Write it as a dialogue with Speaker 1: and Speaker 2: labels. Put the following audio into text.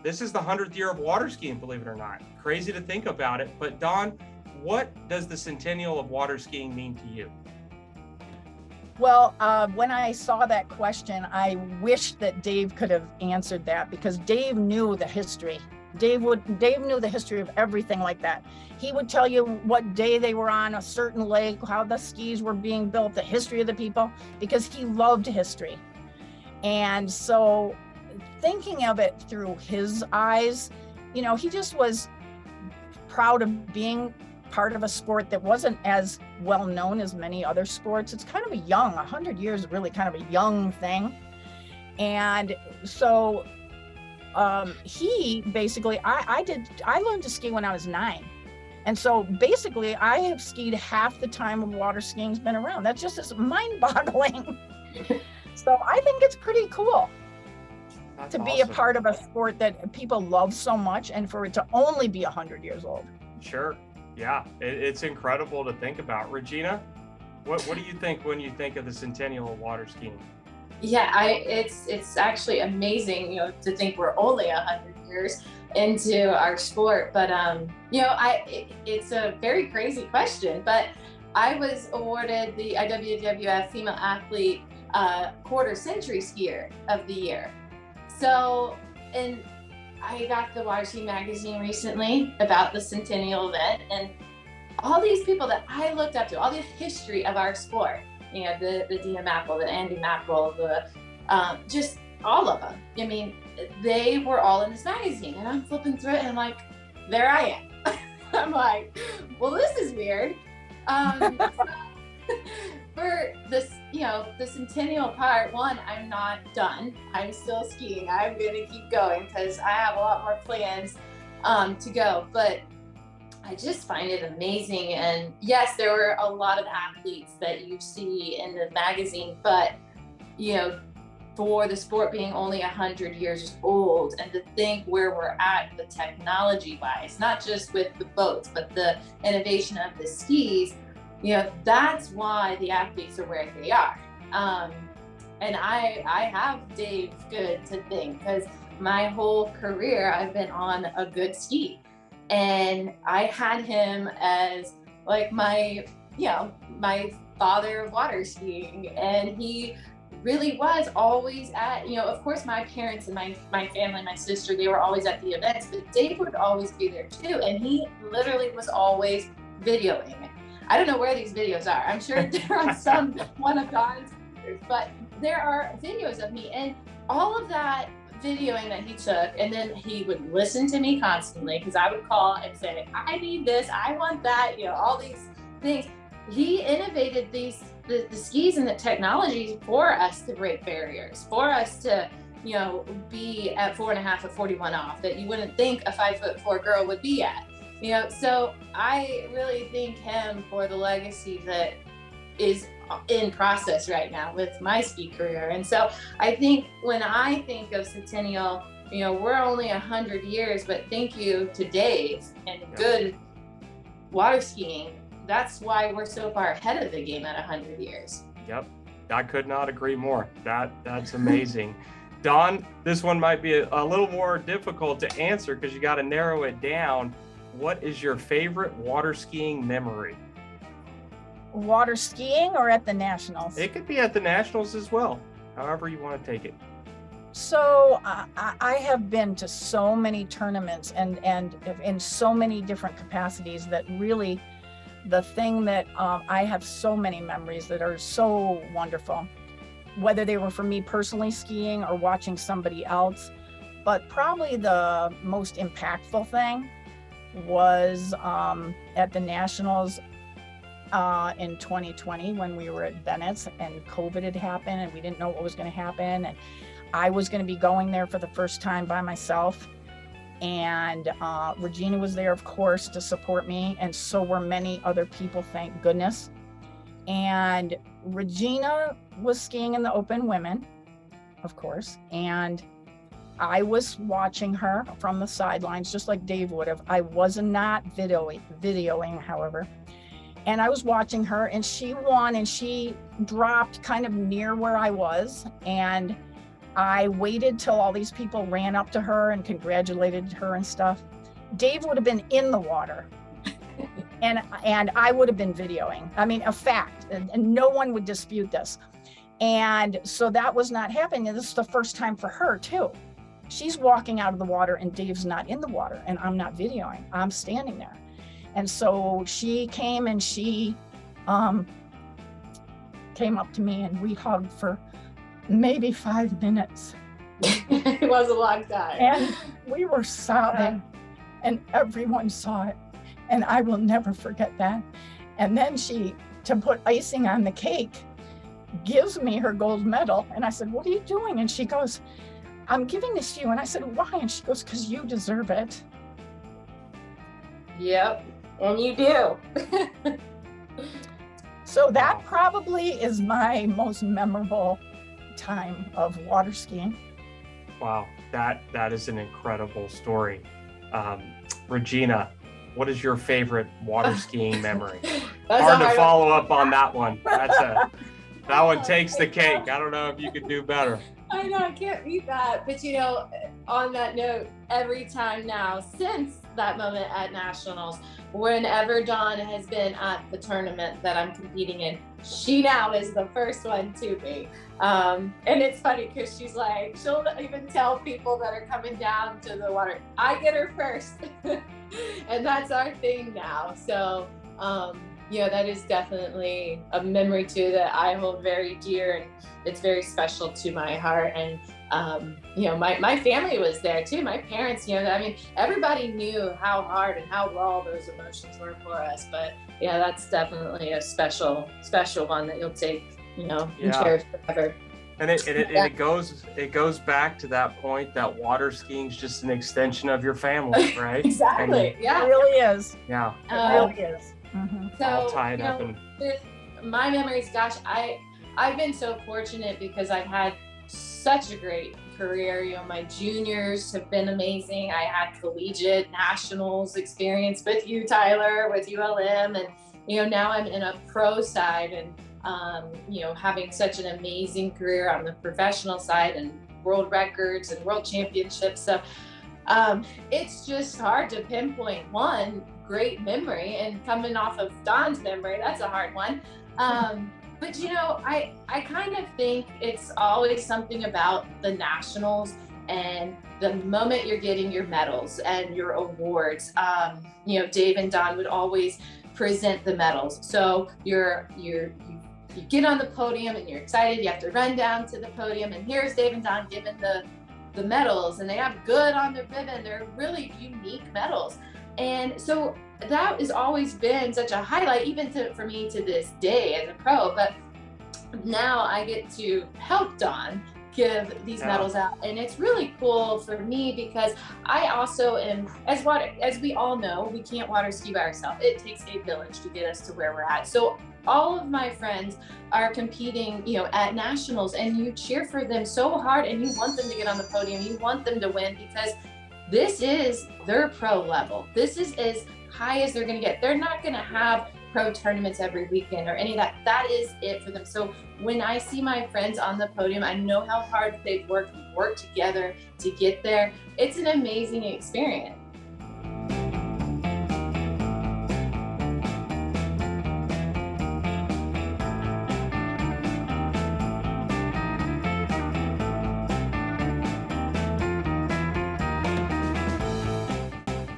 Speaker 1: This is the 100th year of water skiing, believe it or not. Crazy to think about it. But Dawn, what does the centennial of water skiing mean to you?
Speaker 2: Well, when I saw that question, I wish that Dave could have answered that, because Dave knew the history. Dave knew the history of everything like that. He would tell you what day they were on a certain lake, how the skis were being built, the history of the people, because he loved history. And so thinking of it through his eyes, you know, he just was proud of being part of a sport that wasn't as well known as many other sports. It's kind of 100 years is really kind of a young thing. And so he basically, I learned to ski when I was 9. And so basically I have skied half the time of water skiing's been around. That's just as mind-boggling. So I think it's pretty cool. That's to be awesome. A part of a sport that people love so much, and for it to only be 100 years old.
Speaker 1: Sure. Yeah, it's incredible to think about. Regina, what do you think when you think of the centennial of water skiing?
Speaker 3: Yeah, it's actually amazing, you know, to think we're only 100 years into our sport. But you know, it's a very crazy question. But I was awarded the IWWF Female Athlete Quarter Century Skier of the Year. So, and I got the Waterski magazine recently about the centennial event, and all these people that I looked up to, all the history of our sport, you know, the Dina Mackel, the Andy Mackel, the just all of them. I mean, they were all in this magazine, and I'm flipping through it, and I'm like, there I am. I'm like, well, this is weird. For this, you know, the centennial part one, I'm not done. I'm still skiing. I'm going to keep going because I have a lot more plans to go. But I just find it amazing. And yes, there were a lot of athletes that you see in the magazine, but, you know, for the sport being only 100 years old, and to think where we're at the technology wise, not just with the boats, but the innovation of the skis, you know, that's why the athletes are where they are. And I have Dave Goode to thank, because my whole career I've been on a Goode ski, and I had him as like my, you know, my father of water skiing, and he really was always at, you know, of course my parents and my family, my sister, they were always at the events, but Dave would always be there too, and he literally was always videoing. I don't know where these videos are. I'm sure they're on one of Don's computers, but there are videos of me, and all of that videoing that he took, and then he would listen to me constantly, because I would call and say, I need this, I want that, you know, all these things. He innovated the skis and the technologies for us to break barriers, for us to, you know, be at 4.5 or 41 off that you wouldn't think a 5'4" girl would be at. You know, so I really thank him for the legacy that is in process right now with my ski career. And so I think when I think of centennial, you know, we're only 100 years, but thank you to Dave and Good water skiing. That's why we're so far ahead of the game at 100 years.
Speaker 1: Yep, I could not agree more. That's amazing. Dawn, this one might be a little more difficult to answer because you got to narrow it down. What is your favorite water skiing memory?
Speaker 2: Water skiing or at the Nationals?
Speaker 1: It could be at the Nationals as well, however you want to take it.
Speaker 2: So I have been to so many tournaments and in so many different capacities that really the thing that I have so many memories that are so wonderful, whether they were for me personally skiing or watching somebody else. But probably the most impactful thing was at the Nationals in 2020 when we were at Bennett's and COVID had happened and we didn't know what was going to happen. And I was going to be going there for the first time by myself. And Regina was there, of course, to support me. And so were many other people, thank goodness. And Regina was skiing in the open women, of course. And I was watching her from the sidelines, just like Dave would have. I was not videoing, however. And I was watching her, and she won, and she dropped kind of near where I was. And I waited till all these people ran up to her and congratulated her and stuff. Dave would have been in the water. And I would have been videoing. I mean, a fact, and no one would dispute this. And so that was not happening. And this is the first time for her too. She's walking out of the water and Dave's not in the water and I'm not videoing. I'm standing there. And so she came and she came up to me and we hugged for maybe 5 minutes.
Speaker 3: It was a long time.
Speaker 2: And we were sobbing and everyone saw it. And I will never forget that. And then she, to put icing on the cake, gives me her gold medal. And I said, what are you doing? And she goes, I'm giving this to you. And I said, why? And she goes, because you deserve it.
Speaker 3: Yep, and you do.
Speaker 2: So that probably is my most memorable time of water skiing.
Speaker 1: Wow, that is an incredible story. Regina, what is your favorite water skiing memory? Hard to follow up on that one. That one takes the cake. I don't know if you could do better.
Speaker 3: I know, I can't beat that. But you know, on that note, every time now, since that moment at Nationals, whenever Dawn has been at the tournament that I'm competing in, she now is the first one to be. And it's funny because she's like, she'll even tell people that are coming down to the water, I get her first. And that's our thing now. So, yeah, that is definitely a memory too that I hold very dear, and it's very special to my heart. And you know, my family was there too. My parents, you know, I mean, everybody knew how hard and how raw those emotions were for us. But yeah, that's definitely a special one that you'll take, you know, and cherish forever.
Speaker 1: And it goes back to that point that water skiing is just an extension of your family, right?
Speaker 3: Exactly.
Speaker 2: Yeah, it really is.
Speaker 1: Yeah,
Speaker 2: it really is. Mm-hmm.
Speaker 3: So,
Speaker 1: all tied
Speaker 3: you
Speaker 1: up
Speaker 3: know,
Speaker 1: in
Speaker 3: with my memories, gosh, I've been so fortunate because I've had such a great career. You know, my juniors have been amazing. I had collegiate nationals experience with you, Tyler, with ULM, and you know, now I'm in a pro side, and you know, having such an amazing career on the professional side and world records and world championships. So it's just hard to pinpoint one great memory, and coming off of Dawn's memory, that's a hard one. But you know, I kind of think it's always something about the nationals and the moment you're getting your medals and your awards. You know, Dave and Dawn would always present the medals. So you get on the podium and you're excited. You have to run down to the podium, and here's Dave and Dawn giving the medals, and they have Good on their ribbon. They're really unique medals. And so that has always been such a highlight, even for me to this day as a pro. But now I get to help Dawn give these medals out, and it's really cool for me because I also am, as we all know, we can't water ski by ourselves. It takes a village to get us to where we're at. So all of my friends are competing, you know, at nationals, and you cheer for them so hard, and you want them to get on the podium. You want them to win because this is their pro level. This is as high as they're going to get. They're not going to have pro tournaments every weekend or any of that. That is it for them. So when I see my friends on the podium, I know how hard they've worked together to get there. It's an amazing experience.